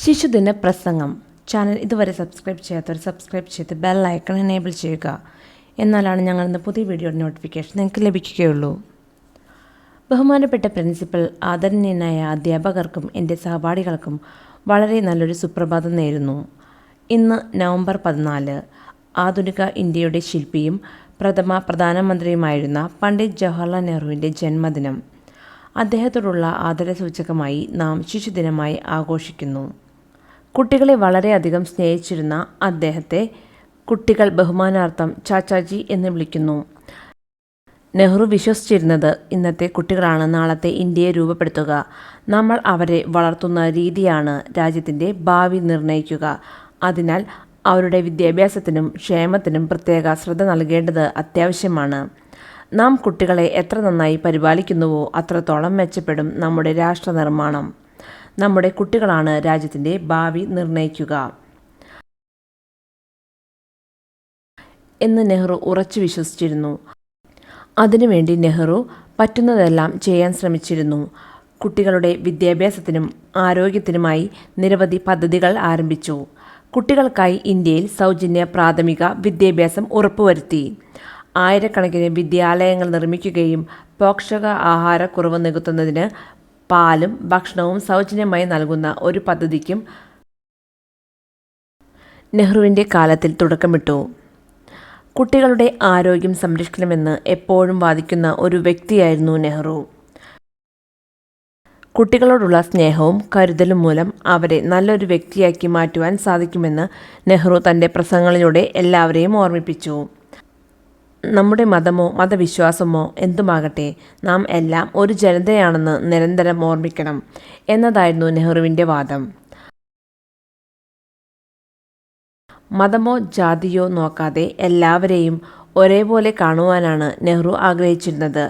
ശിശുദിന പ്രസംഗം ചാനൽ ഇതുവരെ സബ്സ്ക്രൈബ് ചെയ്യാത്തവർ സബ്സ്ക്രൈബ് ചെയ്ത് ബെൽ ഐക്കൺ എനേബിൾ ചെയ്യുക. എന്നാലാണ് ഞങ്ങൾ ഇന്ന് പുതിയ വീഡിയോയുടെ നോട്ടിഫിക്കേഷൻ നിങ്ങൾക്ക് ലഭിക്കുകയുള്ളൂ. ബഹുമാനപ്പെട്ട പ്രിൻസിപ്പൽ, ആദരണീയനായ അധ്യാപകർക്കും എൻ്റെ സഹപാഠികൾക്കും വളരെ നല്ലൊരു സുപ്രഭാതം നേരുന്നു. ഇന്ന് നവംബർ 14, ആധുനിക ഇന്ത്യയുടെ ശില്പിയും പ്രഥമ പ്രധാനമന്ത്രിയുമായിരുന്ന പണ്ഡിറ്റ് ജവഹർലാൽ നെഹ്റുവിൻ്റെ ജന്മദിനം. അദ്ദേഹത്തോടുള്ള ആദരസൂചകമായി നാം ശിശുദിനമായി ആഘോഷിക്കുന്നു. കുട്ടികളെ വളരെയധികം സ്നേഹിച്ചിരുന്ന അദ്ദേഹത്തെ കുട്ടികൾ ബഹുമാനാർത്ഥം ചാച്ചാജി എന്ന് വിളിക്കുന്നു. നെഹ്റു വിശ്വസിച്ചിരുന്നത് ഇന്നത്തെ കുട്ടികളാണ് നാളത്തെ ഇന്ത്യയെ രൂപപ്പെടുത്തുക. നമ്മൾ അവരെ വളർത്തുന്ന രീതിയാണ് രാജ്യത്തിൻ്റെ ഭാവി നിർണ്ണയിക്കുക. അതിനാൽ അവരുടെ വിദ്യാഭ്യാസത്തിനും ക്ഷേമത്തിനും പ്രത്യേക ശ്രദ്ധ നൽകേണ്ടത് അത്യാവശ്യമാണ്. നാം കുട്ടികളെ എത്ര നന്നായി പരിപാലിക്കുന്നുവോ അത്രത്തോളം മെച്ചപ്പെടും നമ്മുടെ രാഷ്ട്ര നിർമ്മാണം. നമ്മുടെ കുട്ടികളാണ് രാജ്യത്തിൻ്റെ ഭാവി നിർണ്ണയിക്കുക എന്ന് നെഹ്റു ഉറച്ചു വിശ്വസിച്ചിരുന്നു. അതിനുവേണ്ടി നെഹ്റു പറ്റുന്നതെല്ലാം ചെയ്യാൻ ശ്രമിച്ചിരുന്നു. കുട്ടികളുടെ വിദ്യാഭ്യാസത്തിനും ആരോഗ്യത്തിനുമായി നിരവധി പദ്ധതികൾ ആരംഭിച്ചു. കുട്ടികൾക്കായി ഇന്ത്യയിൽ സൗജന്യ പ്രാഥമിക വിദ്യാഭ്യാസം ഉറപ്പുവരുത്തി. ആയിരക്കണക്കിന് വിദ്യാലയങ്ങൾ നിർമ്മിക്കുകയും പോഷക ആഹാരക്കുറവ് നികത്തുന്നതിന് പാലും ഭക്ഷണവും സൗജന്യമായി നൽകുന്ന ഒരു പദ്ധതിക്കും നെഹ്റുവിൻ്റെ കാലത്തിൽ തുടക്കമിട്ടു. കുട്ടികളുടെ ആരോഗ്യം സംരക്ഷിക്കണമെന്ന് എപ്പോഴും വാദിക്കുന്ന ഒരു വ്യക്തിയായിരുന്നു നെഹ്റു. കുട്ടികളോടുള്ള സ്നേഹവും കരുതലും മൂലം അവരെ നല്ലൊരു വ്യക്തിയാക്കി മാറ്റുവാൻ സാധിക്കുമെന്ന് നെഹ്റു തൻ്റെ പ്രസംഗങ്ങളിലൂടെ എല്ലാവരെയും ഓർമ്മിപ്പിച്ചു. നമ്മുടെ മതമോ മതവിശ്വാസമോ എന്തുമാകട്ടെ, നാം എല്ലാം ഒരു ജനതയാണെന്ന് നിരന്തരം ഓർമ്മിക്കണം എന്നതായിരുന്നു നെഹ്റുവിൻ്റെ വാദം. മതമോ ജാതിയോ നോക്കാതെ എല്ലാവരെയും ഒരേപോലെ കാണുവാനാണ് നെഹ്റു ആഗ്രഹിച്ചിരുന്നത്.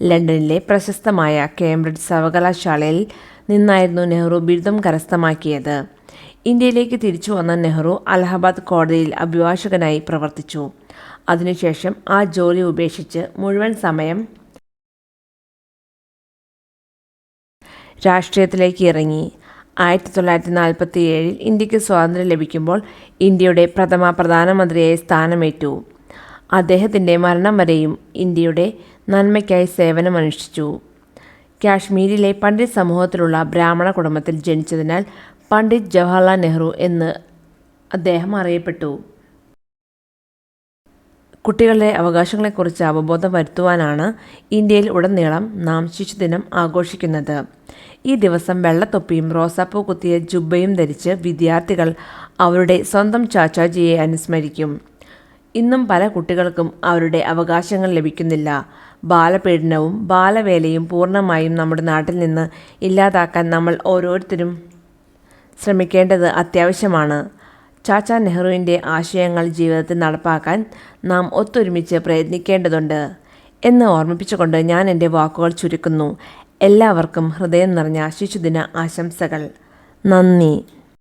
ലണ്ടനിലെ പ്രശസ്തമായ കേംബ്രിഡ്ജ് സർവകലാശാലയിൽ നിന്നായിരുന്നു നെഹ്റു ബിരുദം കരസ്ഥമാക്കിയത്. ഇന്ത്യയിലേക്ക് തിരിച്ചു വന്ന നെഹ്റു അലഹബാദ് കോടതിയിൽ അഭിഭാഷകനായി പ്രവർത്തിച്ചു. അതിനുശേഷം ആ ജോലി ഉപേക്ഷിച്ച് മുഴുവൻ സമയം രാഷ്ട്രീയത്തിലേക്ക് ഇറങ്ങി. 1947 ഇന്ത്യക്ക് സ്വാതന്ത്ര്യം ലഭിക്കുമ്പോൾ ഇന്ത്യയുടെ പ്രഥമ പ്രധാനമന്ത്രിയായി സ്ഥാനമേറ്റു. അദ്ദേഹത്തിൻ്റെ മരണം വരെയും ഇന്ത്യയുടെ നന്മയ്ക്കായി സേവനമനുഷ്ഠിച്ചു. കാശ്മീരിലെ പണ്ഡിറ്റ് സമൂഹത്തിലുള്ള ബ്രാഹ്മണ കുടുംബത്തിൽ ജനിച്ചതിനാൽ പണ്ഡിറ്റ് ജവഹർലാൽ നെഹ്റു എന്ന് അദ്ദേഹം അറിയപ്പെട്ടു. കുട്ടികളുടെ അവകാശങ്ങളെക്കുറിച്ച് അവബോധം വരുത്തുവാനാണ് ഇന്ത്യയിൽ ഉടനീളം നാം ശിശുദിനം ആഘോഷിക്കുന്നത്. ഈ ദിവസം വെള്ളത്തൊപ്പിയും റോസാപ്പൂ കുത്തിയ ജുബ്ബയും ധരിച്ച് വിദ്യാർത്ഥികൾ അവരുടെ സ്വന്തം ചാച്ചാജിയെ അനുസ്മരിക്കും. ഇന്നും പല കുട്ടികൾക്കും അവരുടെ അവകാശങ്ങൾ ലഭിക്കുന്നില്ല. ബാലപീഡനവും ബാലവേലയും പൂർണ്ണമായും നമ്മുടെ നാട്ടിൽ നിന്ന് ഇല്ലാതാക്കാൻ നമ്മൾ ഓരോരുത്തരും ശ്രമിക്കേണ്ടത് അത്യാവശ്യമാണ്. ചാച്ചാ നെഹ്റുവിൻ്റെ ആശയങ്ങൾ ജീവിതത്തിൽ നടപ്പാക്കാൻ നാം ഒത്തൊരുമിച്ച് പ്രയത്നിക്കേണ്ടതുണ്ട് എന്ന് ഓർമ്മിപ്പിച്ചുകൊണ്ട് ഞാൻ എൻ്റെ വാക്കുകൾ ചുരുക്കുന്നു. എല്ലാവർക്കും ഹൃദയം നിറഞ്ഞ ശിശുദിന ആശംസകൾ. നന്ദി.